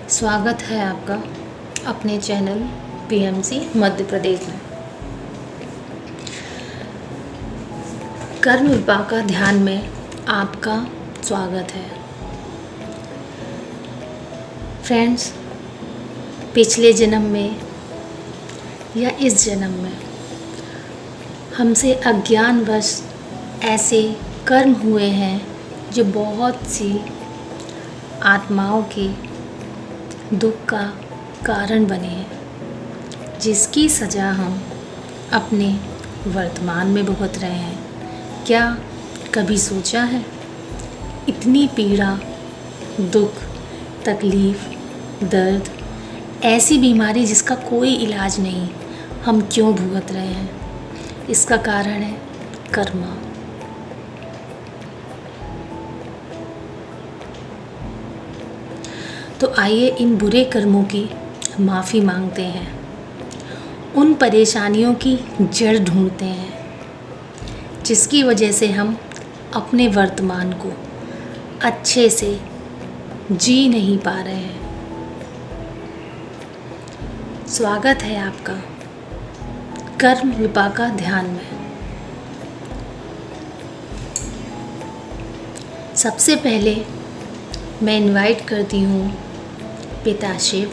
स्वागत है आपका अपने चैनल पीएमसी मध्य प्रदेश में। कर्म विपाक का ध्यान में आपका स्वागत है। फ्रेंड्स, पिछले जन्म में या इस जन्म में हमसे अज्ञानवश ऐसे कर्म हुए हैं जो बहुत सी आत्माओं के दुख का कारण बने हैं, जिसकी सज़ा हम अपने वर्तमान में भुगत रहे हैं। क्या कभी सोचा है इतनी पीड़ा, दुख, तकलीफ़, दर्द, ऐसी बीमारी जिसका कोई इलाज नहीं, हम क्यों भुगत रहे हैं? इसका कारण है कर्म। तो आइए इन बुरे कर्मों की माफ़ी मांगते हैं, उन परेशानियों की जड़ ढूंढते हैं जिसकी वजह से हम अपने वर्तमान को अच्छे से जी नहीं पा रहे हैं। स्वागत है आपका कर्म विपाक का ध्यान में। सबसे पहले मैं इनवाइट करती हूँ पिता शिव,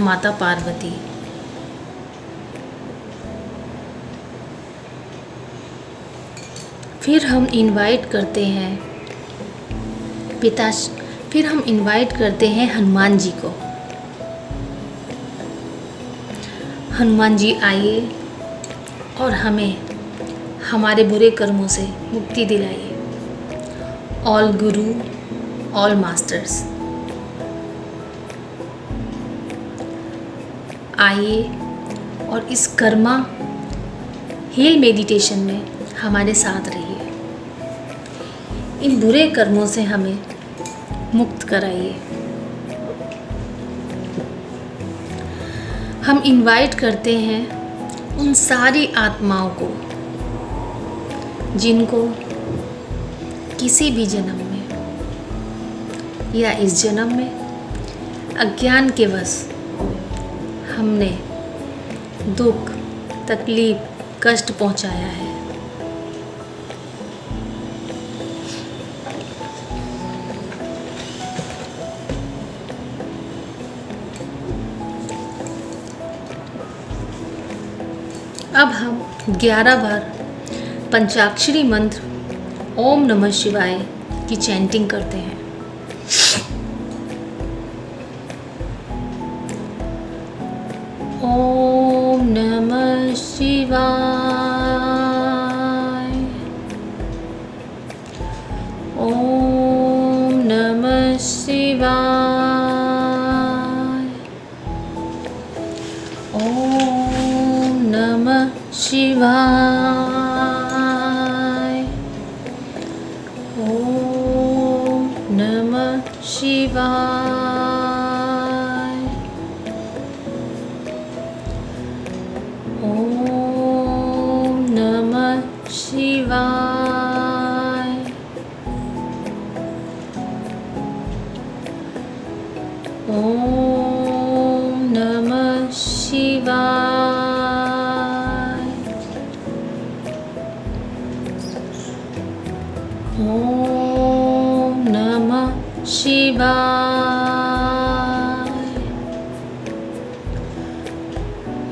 माता पार्वती, फिर हम इनवाइट करते हैं हनुमान जी को। हनुमान जी आइए और हमें हमारे बुरे कर्मों से मुक्ति दिलाइए। ऑल गुरु, ऑल मास्टर्स, आइए और इस कर्मा हील मेडिटेशन में हमारे साथ रहिए। इन बुरे कर्मों से हमें मुक्त कराइए। हम इनवाइट करते हैं उन सारी आत्माओं को जिनको किसी भी जन्म में या इस जन्म में अज्ञान के वश हमने दुख, तकलीफ, कष्ट पहुंचाया है। अब हम 11 बार पंचाक्षरी मंत्र ओम नमः शिवाय की चैंटिंग करते हैं। ओम नमः शिवाय, ओम नमः शिवाय, ओम नमः शिवाय, ओम नमः शिवाय, ओम नमः शिवाय, ओम नमः शिवाय, ओम नमः शिवाय,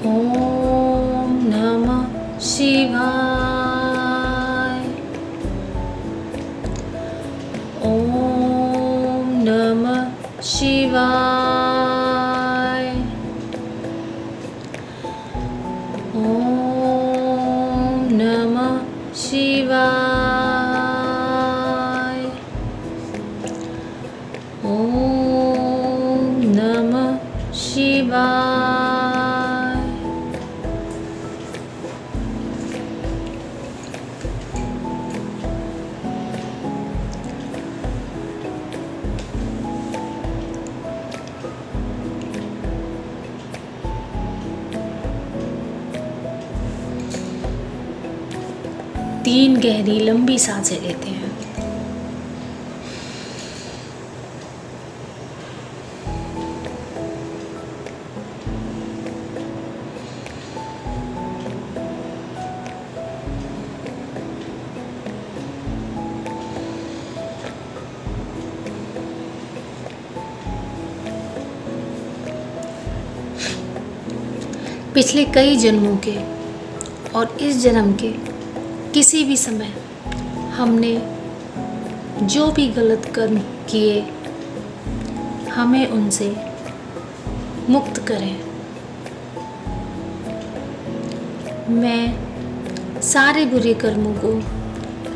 ओम नमः शिवाय, ओम नमः शिवाय, ओम नमः शिवाय, ओम नमः शिवाय, तीन गहरी लंबी सांसें लेते हैं। पिछले कई जन्मों के और इस जन्म के किसी भी समय हमने जो भी गलत कर्म किए, हमें उनसे मुक्त करें। मैं सारे बुरे कर्मों को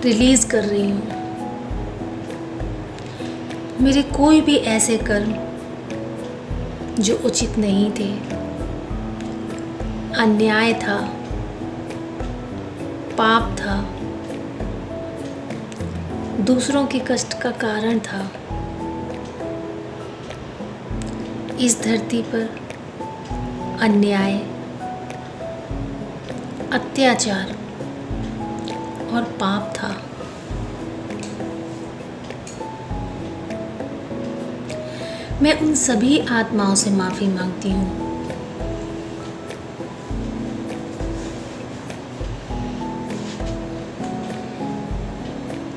रिलीज़ कर रही हूँ। मेरे कोई भी ऐसे कर्म जो उचित नहीं थे, अन्याय था, पाप था, दूसरों के कष्ट का कारण था, इस धरती पर अन्याय, अत्याचार और पाप था। मैं उन सभी आत्माओं से माफ़ी मांगती हूँ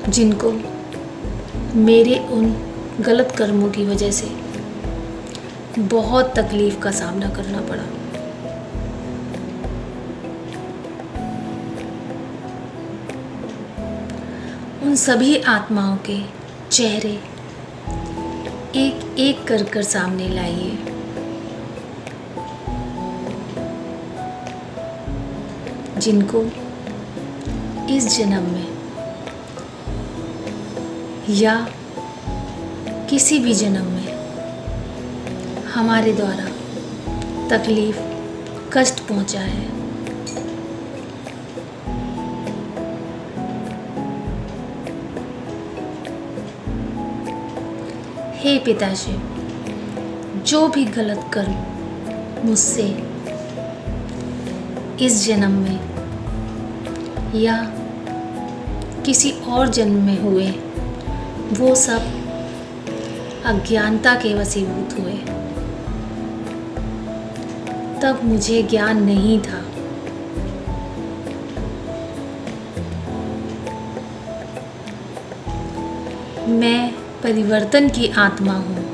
जिनको मेरे उन गलत कर्मों की वजह से बहुत तकलीफ़ का सामना करना पड़ा। उन सभी आत्माओं के चेहरे एक एक कर सामने लाइए। जिनको इस जन्म में या किसी भी जन्म में हमारे द्वारा तकलीफ़, कष्ट पहुंचा है। हे पिताजी, जो भी गलत कर्म मुझसे इस जन्म में या किसी और जन्म में हुए, वो सब अज्ञानता के वशीभूत हुए। तब मुझे ज्ञान नहीं था। मैं परिवर्तन की आत्मा हूँ।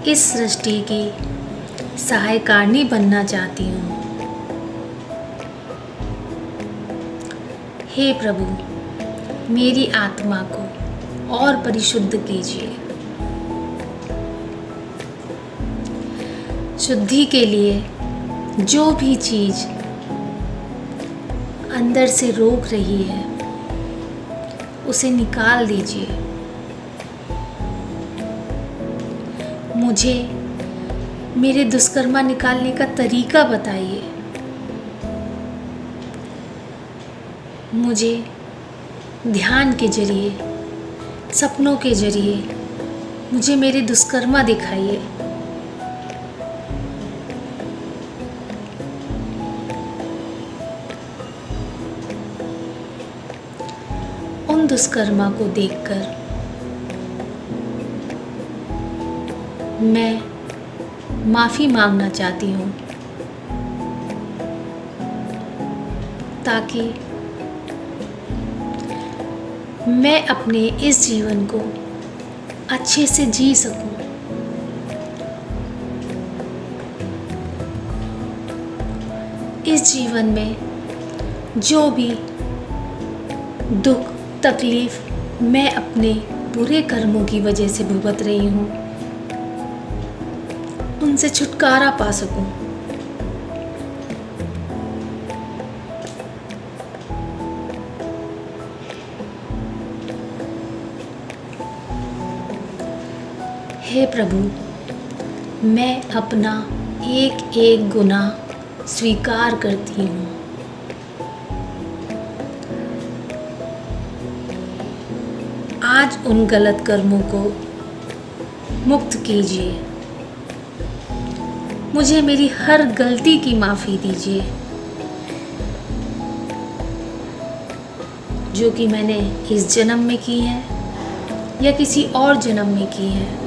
इस सृष्टि की सहायकारणी बनना चाहती हूँ। हे प्रभु, मेरी आत्मा को और परिशुद्ध कीजिए। शुद्धि के लिए जो भी चीज़ अंदर से रोक रही है, उसे निकाल दीजिए। मुझे मेरे दुष्कर्मा निकालने का तरीका बताइए। मुझे ध्यान के जरिए, सपनों के जरिए मुझे मेरे दुष्कर्मा दिखाइए। उन दुष्कर्मा को देखकर मैं माफ़ी मांगना चाहती हूँ, ताकि मैं अपने इस जीवन को अच्छे से जी सकूं। इस जीवन में जो भी दुख, तकलीफ़ मैं अपने बुरे कर्मों की वजह से भुगत रही हूँ, उनसे छुटकारा पा सकूं। हे प्रभु, मैं अपना एक एक गुनाह स्वीकार करती हूँ। आज उन गलत कर्मों को मुक्त कीजिए। मुझे मेरी हर गलती की माफ़ी दीजिए, जो कि मैंने इस जन्म में की है या किसी और जन्म में की है।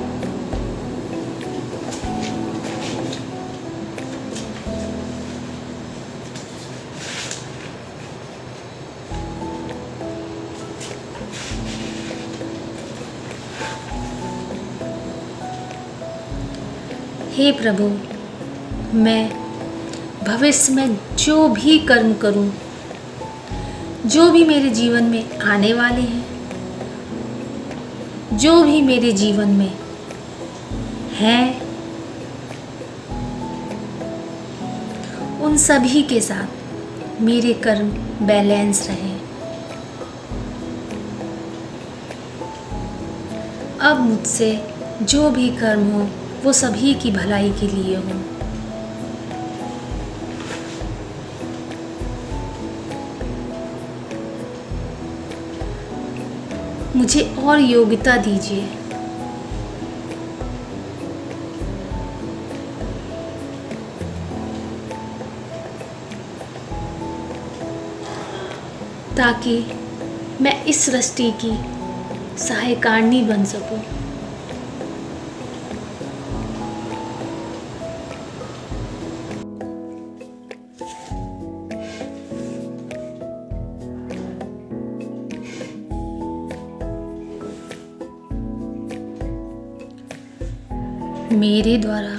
हे प्रभु, मैं भविष्य में जो भी कर्म करूं, जो भी मेरे जीवन में आने वाले हैं, जो भी मेरे जीवन में है, उन सभी के साथ मेरे कर्म बैलेंस रहें। अब मुझसे जो भी कर्म हो वो सभी की भलाई के लिए हो। मुझे और योग्यता दीजिए। ताकि मैं इस सृष्टि की सहायकारिणी बन सकूं। मेरे द्वारा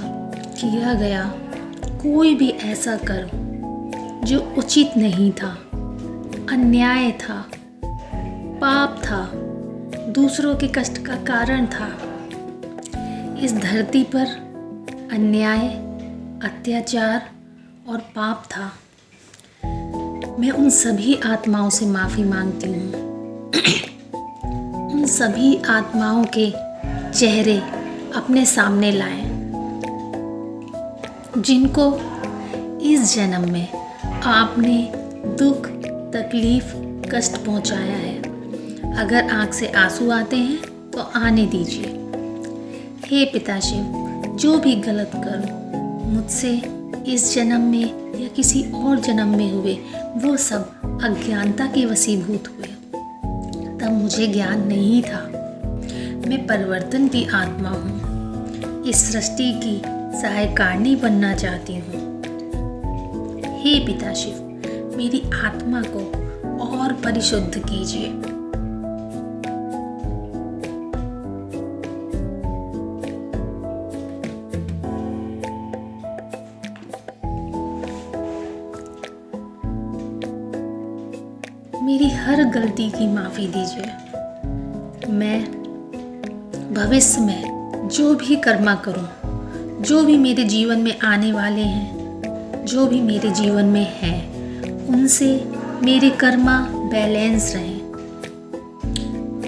किया गया कोई भी ऐसा कर्म जो उचित नहीं था, अन्याय था, पाप था, दूसरों के कष्ट का कारण था, इस धरती पर अन्याय, अत्याचार और पाप था, मैं उन सभी आत्माओं से माफ़ी मांगती हूँ। उन सभी आत्माओं के चेहरे अपने सामने लाएं, जिनको इस जन्म में आपने दुख, तकलीफ, कष्ट पहुंचाया है। अगर आँख से आंसू आते हैं तो आने दीजिए। हे पिताशिव, जो भी गलत कर्म मुझसे इस जन्म में या किसी और जन्म में हुए, वो सब अज्ञानता के वशीभूत हुए। तब मुझे ज्ञान नहीं था। मैं परिवर्तन की आत्मा हूँ, इस सृष्टि की सहायकारिणी बनना चाहती हूँ। हे पिताशिव, मेरी आत्मा को और परिशुद्ध कीजिए। मेरी हर गलती की माफ़ी दीजिए। मैं भविष्य में जो भी कर्मा करूं, जो भी मेरे जीवन में आने वाले हैं, जो भी मेरे जीवन में हैं, उनसे मेरे कर्मा बैलेंस रहें।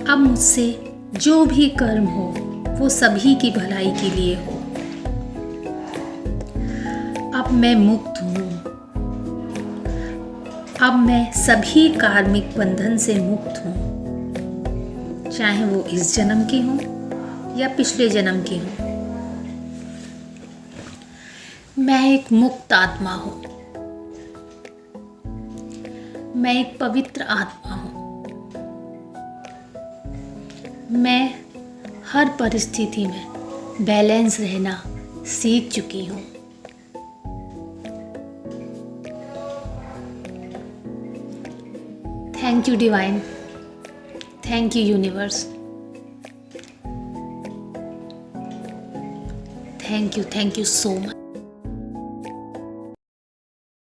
अब मुझसे जो भी कर्म हो वो सभी की भलाई के लिए हो। अब मैं मुक्त हूँ। अब मैं सभी कार्मिक बंधन से मुक्त हूँ, चाहे वो इस जन्म के हों या पिछले जन्म के हों। मैं एक मुक्त आत्मा हूँ। मैं एक पवित्र आत्मा हूँ। मैं हर परिस्थिति में बैलेंस रहना सीख चुकी हूँ। Thank you divine, thank you universe, thank you so much.